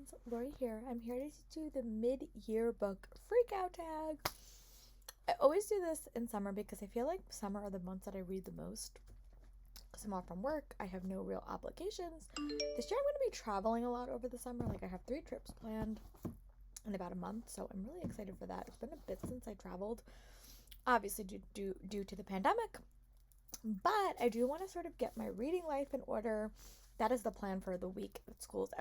friends, Lori here. I'm here to do the mid-year book freakout tag. I always do this in summer because I feel like summer are the months that I read the most. Because I'm off from work, I have no real obligations. This year I'm going to be traveling a lot over the summer. Like I have 3 trips planned in about a month, so I'm really excited for that. It's been a bit since I traveled, obviously due to the pandemic. But I do want to sort of get my reading life in order. That is the plan for the week that school's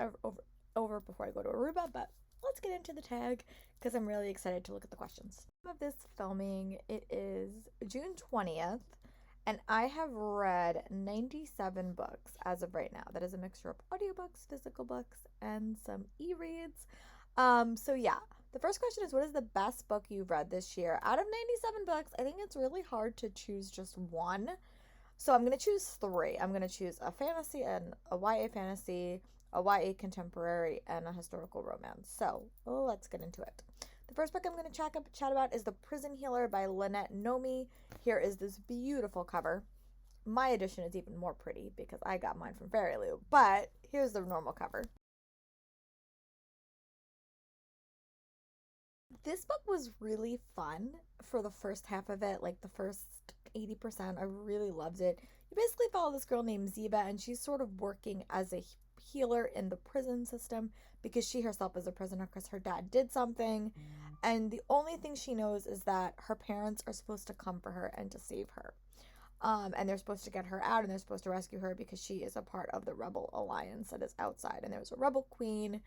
over before I go to Aruba. But let's get into the tag because I'm really excited to look at the questions. Of this filming, it is June 20th, and I have read 97 books as of right now. That is a mixture of audiobooks, physical books, and some e-reads. So yeah, the first question is, what is the best book you've read this year? Out of 97 books, I think it's really hard to choose just one. So I'm going to choose 3. I'm going to choose a fantasy and a YA fantasy, a YA contemporary, and a historical romance. So let's get into it. The first book I'm going to chat about is The Prison Healer by Lynette Nomi. Here is this beautiful cover. My edition is even more pretty because I got mine from FairyLoot, but here's the normal cover. This book was really fun for the first half of it, like the first 80%. I really loved it. You basically follow this girl named Ziba, and she's sort of working as a healer in the prison system because she herself is a prisoner because her dad did something. And the only thing she knows is that her parents are supposed to come for her and to save her. And they're supposed to get her out and they're supposed to rescue her because she is a part of the rebel alliance that is outside. And there's a rebel queen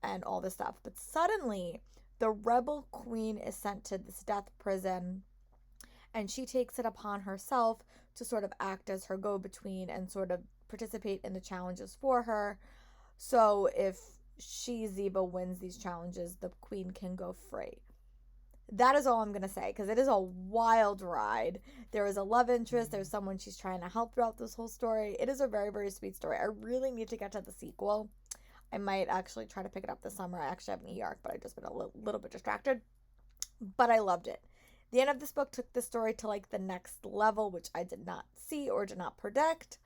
and all this stuff. But suddenly, the rebel queen is sent to this death prison, and she takes it upon herself to sort of act as her go-between and sort of participate in the challenges for her. So if she, Ziba, wins these challenges, the queen can go free. That is all I'm going to say because it is a wild ride. There is a love interest. There's someone she's trying to help throughout this whole story. It is a very, very sweet story. I really need to get to the sequel. I might actually try to pick it up this summer. I actually have an e-arc, but I've just been a little bit distracted. But I loved it. The end of this book took the story to like the next level, which I did not see or did not predict.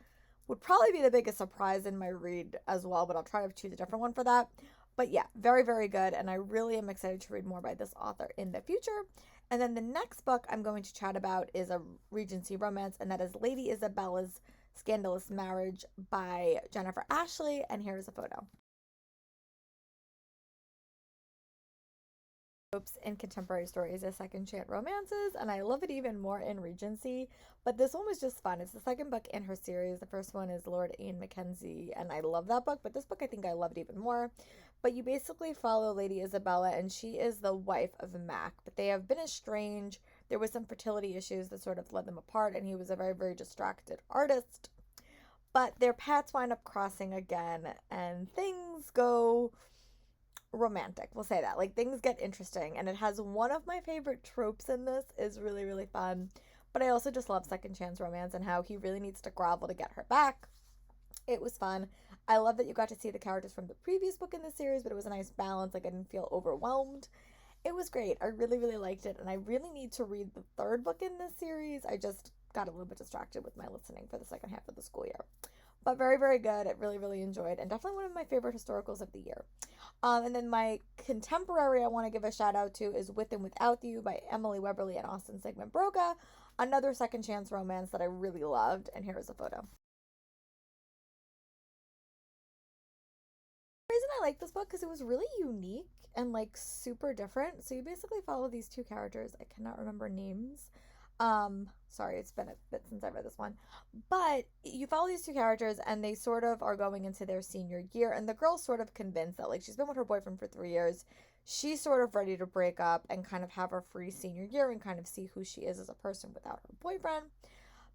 Would probably be the biggest surprise in my read as well, but I'll try to choose a different one for that. But yeah, very, very good. And I really am excited to read more by this author in the future. And then the next book I'm going to chat about is a Regency romance, and that is Lady Isabella's Scandalous Marriage by Jennifer Ashley. And here is a photo. In contemporary stories as second chance romances, and I love it even more in Regency. But this one was just fun. It's the second book in her series. The first one is Lord Ian Mackenzie, and I love that book, but this book I think I loved even more. But you basically follow Lady Isabella, and she is the wife of Mac, but they have been estranged. There was some fertility issues that sort of led them apart, and he was a very, very distracted artist. But their paths wind up crossing again, and things go romantic. We'll say that. Like things get interesting, and it has one of my favorite tropes in this is really, really fun. But I also just love second chance romance and how he really needs to grovel to get her back. It was fun. I love that you got to see the characters from the previous book in the series, but it was a nice balance. Like I didn't feel overwhelmed. It was great. I really, really liked it, and I really need to read the 3rd book in this series. I just got a little bit distracted with my listening for the second half of the school year. But very, very good. I really, really enjoyed, and definitely one of my favorite historicals of the year. And then my contemporary I want to give a shout out to is With and Without You by Emily Weberly and Austin Sigmund Broga. Another second chance romance that I really loved, and here is a photo. The reason I like this book because it was really unique and like super different. So you basically follow these 2 characters. I cannot remember names. Sorry, it's been a bit since I read this one. But you follow these 2 characters, and they sort of are going into their senior year, and the girl's sort of convinced that like she's been with her boyfriend for 3 years. She's sort of ready to break up and kind of have her free senior year and kind of see who she is as a person without her boyfriend.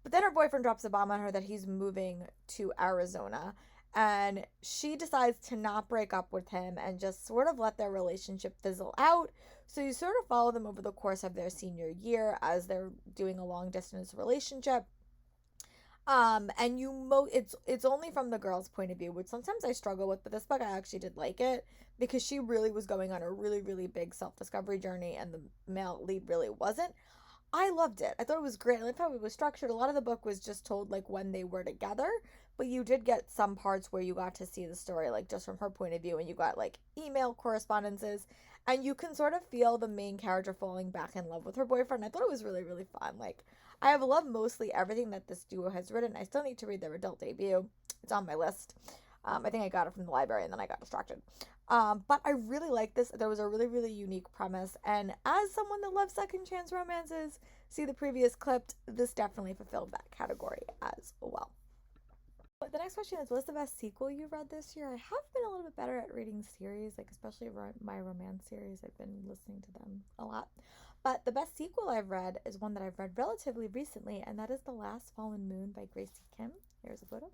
But then her boyfriend drops a bomb on her that he's moving to Arizona, and she decides to not break up with him and just sort of let their relationship fizzle out. So you sort of follow them over the course of their senior year as they're doing a long distance relationship. And it's only from the girl's point of view, which sometimes I struggle with, but this book I actually did like it because she really was going on a really, really big self-discovery journey, and the male lead really wasn't. I loved it. I thought it was great. I loved how it was structured. A lot of the book was just told like when they were together, but you did get some parts where you got to see the story like just from her point of view, and you got like email correspondences, and you can sort of feel the main character falling back in love with her boyfriend. I thought it was really, really fun. Like, I have loved mostly everything that this duo has written. I still need to read their adult debut. It's on my list. I think I got it from the library and then I got distracted. But I really like this. There was a really, really unique premise. And as someone that loves second chance romances, see the previous clip, this definitely fulfilled that category as well. But the next question is, what's the best sequel you read this year? I have been a little bit better at reading series, like especially my romance series. I've been listening to them a lot. But the best sequel I've read is one that I've read relatively recently, and that is The Last Fallen Moon by Gracie Kim. Here's a photo.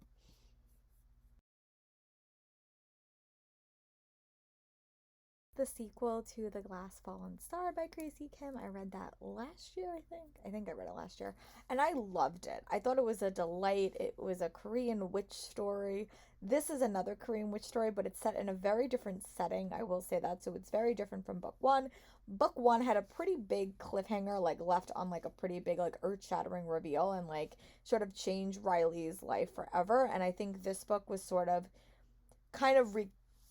The sequel to The Glass Fallen Star by Gracie Kim. I read that last year, I think. I think I read it last year. And I loved it. I thought it was a delight. It was a Korean witch story. This is another Korean witch story, but it's set in a very different setting. I will say that. So it's very different from book one. Book one had a pretty big cliffhanger, like left on like a pretty big, like earth-shattering reveal, and like sort of changed Riley's life forever. And I think this book was sort of kind of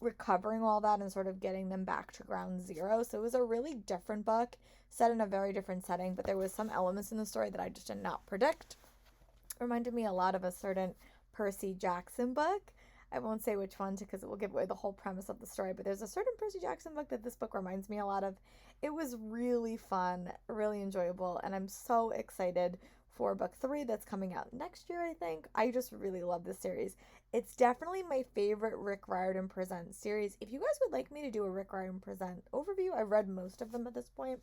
recovering all that and sort of getting them back to ground zero. So it was a really different book, set in a very different setting, but there was some elements in the story that I just did not predict. It reminded me a lot of a certain Percy Jackson book. I won't say which one because it will give away the whole premise of the story, but there's a certain Percy Jackson book that this book reminds me a lot of. It was really fun, really enjoyable, and I'm so excited for book three that's coming out next year, I think. I just really love this series. It's definitely my favorite Rick Riordan Presents series. If you guys would like me to do a Rick Riordan Present overview, I've read most of them at this point.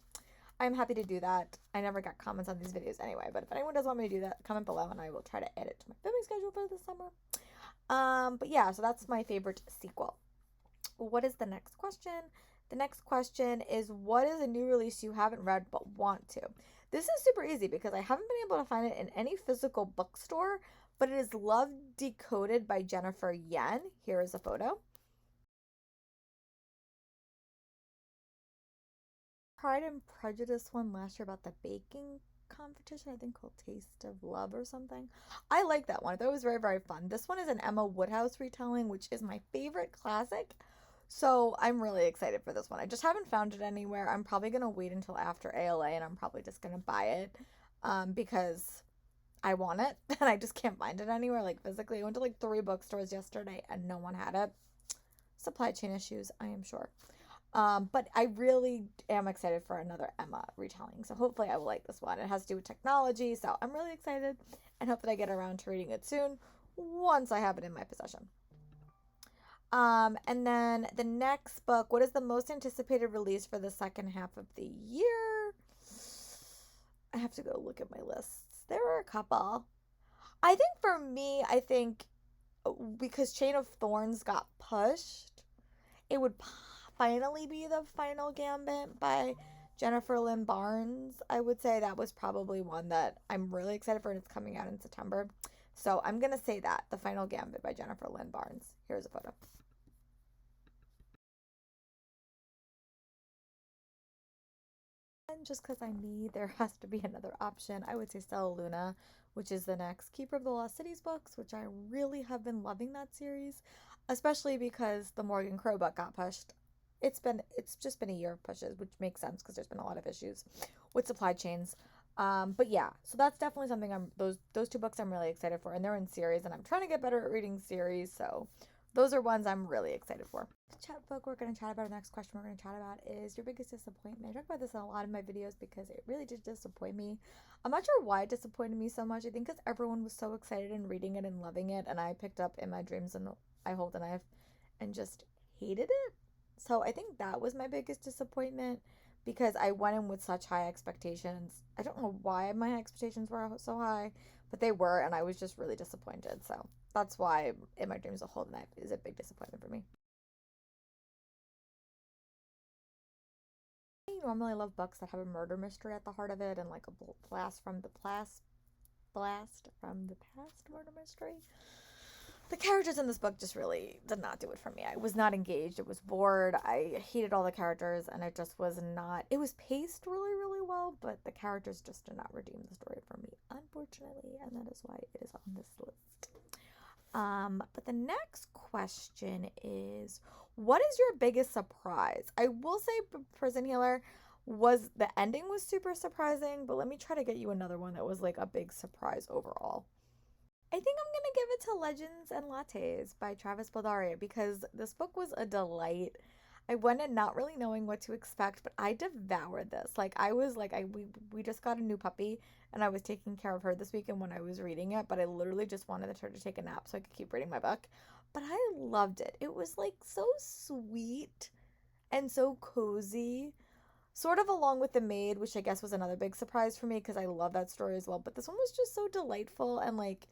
I'm happy to do that. I never got comments on these videos anyway, but if anyone does want me to do that, comment below and I will try to add it to my filming schedule for this summer. But yeah, so that's my favorite sequel. What is the next question? The next question is, what is a new release you haven't read but want to? This is super easy because I haven't been able to find it in any physical bookstore, but it is Love Decoded by Jennifer Yen. Here is a photo. Pride and Prejudice one last year about the baking competition, I think called Taste of Love or something. I like that one. I thought it was very, very fun. This one is an Emma Woodhouse retelling, which is my favorite classic. So I'm really excited for this one. I just haven't found it anywhere. I'm probably going to wait until after ALA and I'm probably just going to buy it because I want it and I just can't find it anywhere, like physically. I went to like 3 bookstores yesterday and no one had it. Supply chain issues, I am sure. But I really am excited for another Emma retelling. So hopefully I will like this one. It has to do with technology, so I'm really excited and hope that I get around to reading it soon once I have it in my possession. And then the next book, what is the most anticipated release for the second half of the year? I have to go look at my lists. There were a couple. I think for me, because Chain of Thorns got pushed, it would finally be The Final Gambit by Jennifer Lynn Barnes. I would say that was probably one that I'm really excited for, and it's coming out in September. So I'm going to say that, The Final Gambit by Jennifer Lynn Barnes. Here's a photo. And just because I'm me, there has to be another option. I would say Stella Luna, which is the next Keeper of the Lost Cities books, which I really have been loving that series, especially because the Morgan Crow book got pushed. It's just been a year of pushes, which makes sense because there's been a lot of issues with supply chains. But yeah, so that's definitely something those 2 books I'm really excited for, and they're in series, and I'm trying to get better at reading series, so those are ones I'm really excited for. The chat book we're going to chat about, the next question we're going to chat about is your biggest disappointment. I talk about this in a lot of my videos because it really did disappoint me. I'm not sure why it disappointed me so much. I think because everyone was so excited and reading it and loving it, and I picked up In My Dreams and I Hold the Knife and just hated it. So I think that was my biggest disappointment because I went in with such high expectations. I don't know why my expectations were so high, but they were, and I was just really disappointed. So that's why In My Dreams, A Hold the Knife is a big disappointment for me. I normally love books that have a murder mystery at the heart of it and like a blast from the past murder mystery. The characters in this book just really did not do it for me. I was not engaged. It was bored. I hated all the characters, and it just was not. It was paced really, really well, but the characters just did not redeem the story for me, unfortunately, and that is why it is on this list. But the next question is, what is your biggest surprise? I will say Prison Healer was the ending was super surprising, but let me try to get you another one that was like a big surprise overall. I think I'm gonna give it to Legends and Lattes by Travis Baldaria because this book was a delight. I went in not really knowing what to expect, but I devoured this. Like I was like we just got a new puppy and I was taking care of her this weekend when I was reading it, but I literally just wanted her to take a nap so I could keep reading my book. But I loved it. It was like so sweet and so cozy. Sort of along with The Maid, which I guess was another big surprise for me because I love that story as well. But this one was just so delightful and like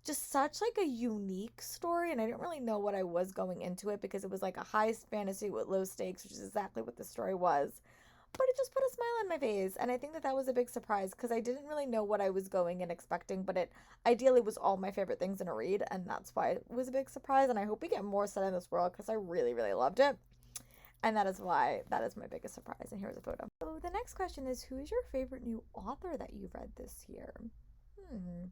just such like a unique story, and I didn't really know what I was going into it because it was like a high fantasy with low stakes, which is exactly what the story was. But it just put a smile on my face, and I think that that was a big surprise because I didn't really know what I was going and expecting, but it ideally was all my favorite things in a read, and that's why it was a big surprise. And I hope we get more set in this world because I really, really loved it, and that is why that is my biggest surprise. And here's a photo. So the next question is, who is your favorite new author that you've read this year? Hmm.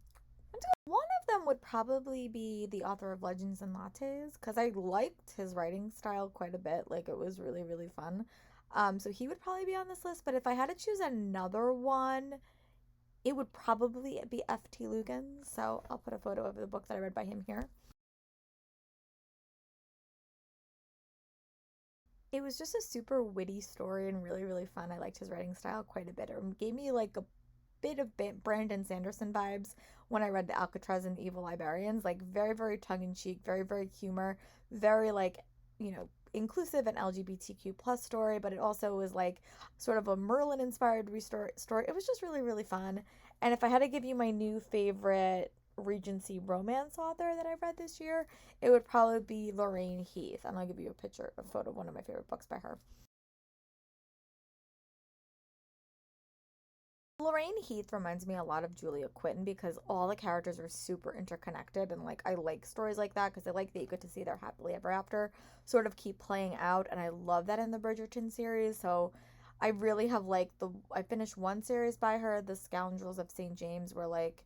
One of them would probably be the author of Legends and Lattes because I liked his writing style quite a bit. Like it was really, really fun. So he would probably be on this list. But if I had to choose another one, it would probably be F.T. Lugans. So I'll put a photo of the book that I read by him here. It was just a super witty story and really, really fun. I liked his writing style quite a bit. It gave me like a bit of Brandon Sanderson vibes when I read The Alcatraz and the Evil Librarians. Like very, very tongue in cheek, very, very humor, very like, you know, inclusive and LGBTQ plus story, but it also was like sort of a Merlin inspired story. It was just really, really fun. And if I had to give you my new favorite Regency romance author that I've read this year, it would probably be Lorraine Heath. And I'll give you a photo of one of my favorite books by her. Lorraine Heath reminds me a lot of Julia Quinn because all the characters are super interconnected, and like I like stories like that because I like that you get to see their happily ever after sort of keep playing out, and I love that in the Bridgerton series. So I really have like I finished one series by her, The Scoundrels of St. James, where like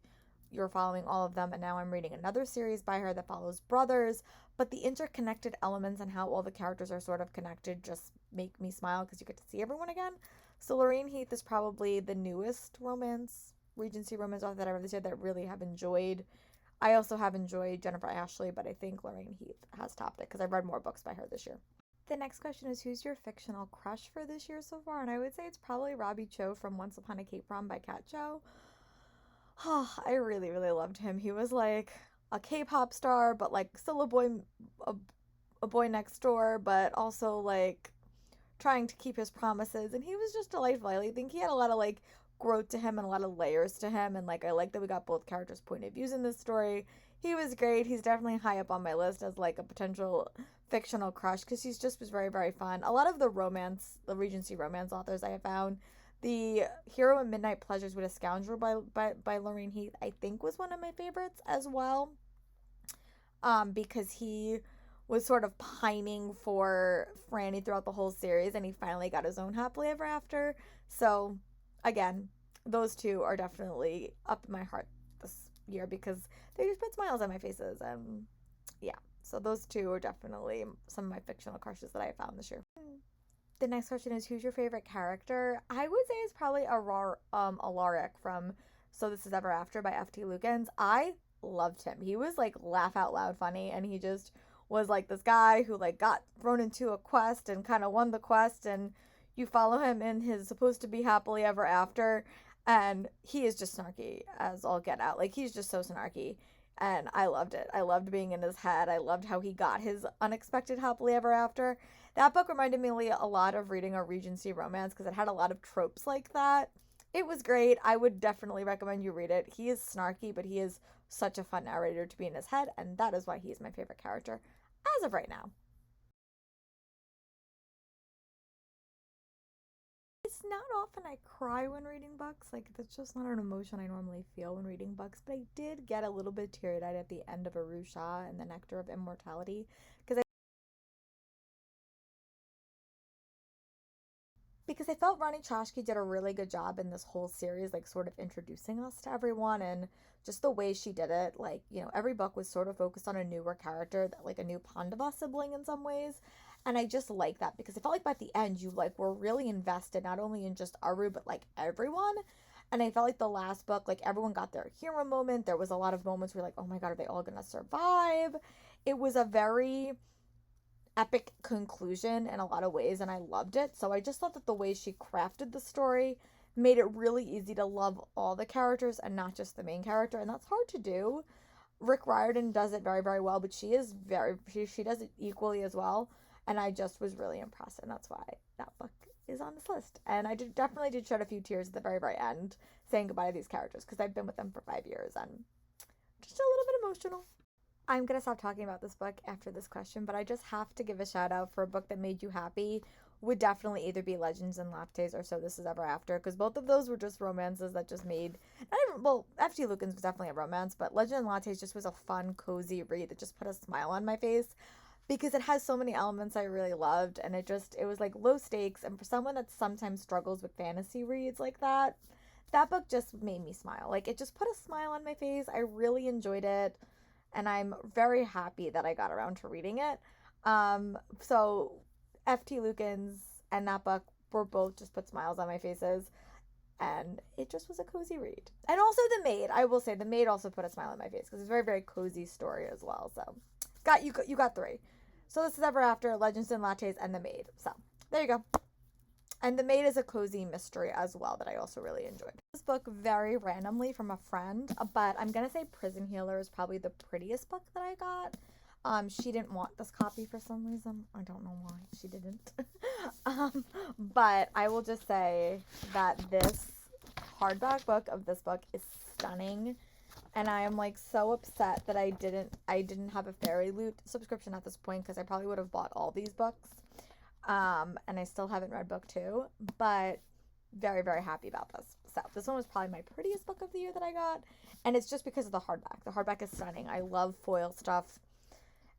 you're following all of them, and now I'm reading another series by her that follows brothers, but the interconnected elements and how all the characters are sort of connected just make me smile because you get to see everyone again. So Lorraine Heath is probably the newest Regency romance author that I read this year that I really have enjoyed. I also have enjoyed Jennifer Ashley, but I think Lorraine Heath has topped it because I've read more books by her this year. The next question is, who's your fictional crush for this year so far? And I would say it's probably Robbie Cho from Once Upon a Cape Rum by Kat Cho. Oh, I really, really loved him. He was like a K-pop star, but like still a, a boy next door, but also like trying to keep his promises, and he was just delightful. I think he had a lot of like growth to him and a lot of layers to him, and like I like that we got both characters' point of views in this story. He was great. He's definitely high up on my list as like a potential fictional crush because he's just was very, very fun. A lot of the Regency romance authors I have found, the Hero and Midnight Pleasures with a Scoundrel by Lorraine Heath, I think was one of my favorites as well. Because he was sort of pining for Franny throughout the whole series, and he finally got his own happily ever after. So, again, those two are definitely up in my heart this year because they just put smiles on my faces, and yeah. So those two are definitely some of my fictional crushes that I found this year. The next question is, who's your favorite character? I would say it's probably Alaric from So This Is Ever After by F.T. Lukens. I loved him. He was like laugh out loud funny, and he just was like this guy who like got thrown into a quest and kind of won the quest, and you follow him in his supposed to be happily ever after, and he is just snarky as all get out. Like he's just so snarky, and I loved it. I loved being in his head. I loved how he got his unexpected happily ever after. That book reminded me a lot of reading a Regency romance because it had a lot of tropes like that. It was great. I would definitely recommend you read it. He is snarky, but he is such a fun narrator to be in his head, and that is why he is my favorite character as of right now. It's not often I cry when reading books. Like, that's just not an emotion I normally feel when reading books. But I did get a little bit teary eyed at the end of Arusha and the Nectar of Immortality because because I felt Ronnie Chashki did a really good job in this whole series, like sort of introducing us to everyone and just the way she did it. Like, you know, every book was sort of focused on a newer character, like a new Pandava sibling in some ways. And I just like that because I felt like by the end you like were really invested not only in just Aru but like everyone. And I felt like the last book, like everyone got their hero moment. There was a lot of moments where like, oh my god, are they all gonna survive? It was a very epic conclusion in a lot of ways, and I loved it. So I just thought that the way she crafted the story made it really easy to love all the characters and not just the main character, and that's hard to do. Rick Riordan does it very, very well, but she does it equally as well, and I just was really impressed, and that's why that book is on this list. And I definitely did shed a few tears at the very, very end, saying goodbye to these characters because I've been with them for 5 years and just a little bit emotional. I'm gonna stop talking about this book after this question, but I just have to give a shout out for a book that made you happy. Would definitely either be Legends and Lattes or So This Is Ever After, because both of those were just romances that just made. Not even, well, F.T. Lukens was definitely a romance, but Legends and Lattes just was a fun, cozy read that just put a smile on my face because it has so many elements I really loved, and it was like low stakes, and for someone that sometimes struggles with fantasy reads like that, that book just made me smile. Like it just put a smile on my face. I really enjoyed it and I'm very happy that I got around to reading it. So F.T. Lukens and that book were both just put smiles on my faces, and it just was a cozy read. And also The Maid, I will say, The Maid also put a smile on my face because it's a very, very cozy story as well. So you got three. So This Is Ever After, Legends and Lattes, and The Maid. So there you go. And The Maid is a cozy mystery as well that I also really enjoyed. This book very randomly from a friend, but I'm gonna say Prison Healer is probably the prettiest book that I got. She didn't want this copy for some reason. I don't know why she didn't. But I will just say that this hardback book of this book is stunning, and I am like so upset that I didn't have a Fairy Loot subscription at this point because I probably would have bought all these books. And I still haven't read book two, but very, very happy about this. So this one was probably my prettiest book of the year that I got, and it's just because of the hardback. The hardback is stunning. I love foil stuff,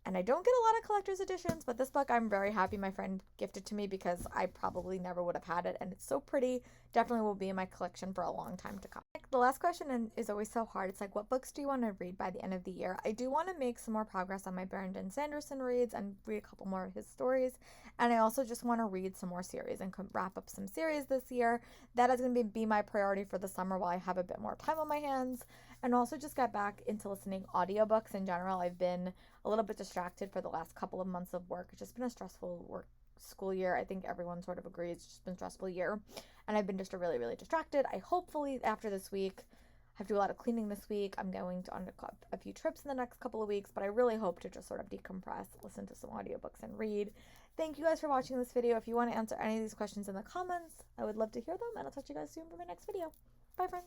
and I don't get a lot of collector's editions, but this book I'm very happy my friend gifted to me because I probably never would have had it, and it's so pretty. Definitely will be in my collection for a long time to come. The last question is always so hard. It's like, what books do you want to read by the end of the year? I do want to make some more progress on my Brandon Sanderson reads and read a couple more of his stories, and I also just want to read some more series and wrap up some series this year. That is going to be my priority for the summer while I have a bit more time on my hands, and also just get back into listening audiobooks in general. I've been a little bit distracted for the last couple of months of work. It's just been a stressful work school year. I think everyone sort of agrees it's just been a stressful year, and I've been just really, really distracted. I hopefully after this week have to do a lot of cleaning this week. I'm going to undercut a few trips in the next couple of weeks, but I really hope to just sort of decompress, listen to some audiobooks, and read. Thank you guys for watching this video. If you want to answer any of these questions in the comments, I would love to hear them, and I'll talk to you guys soon for my next video. Bye, friends.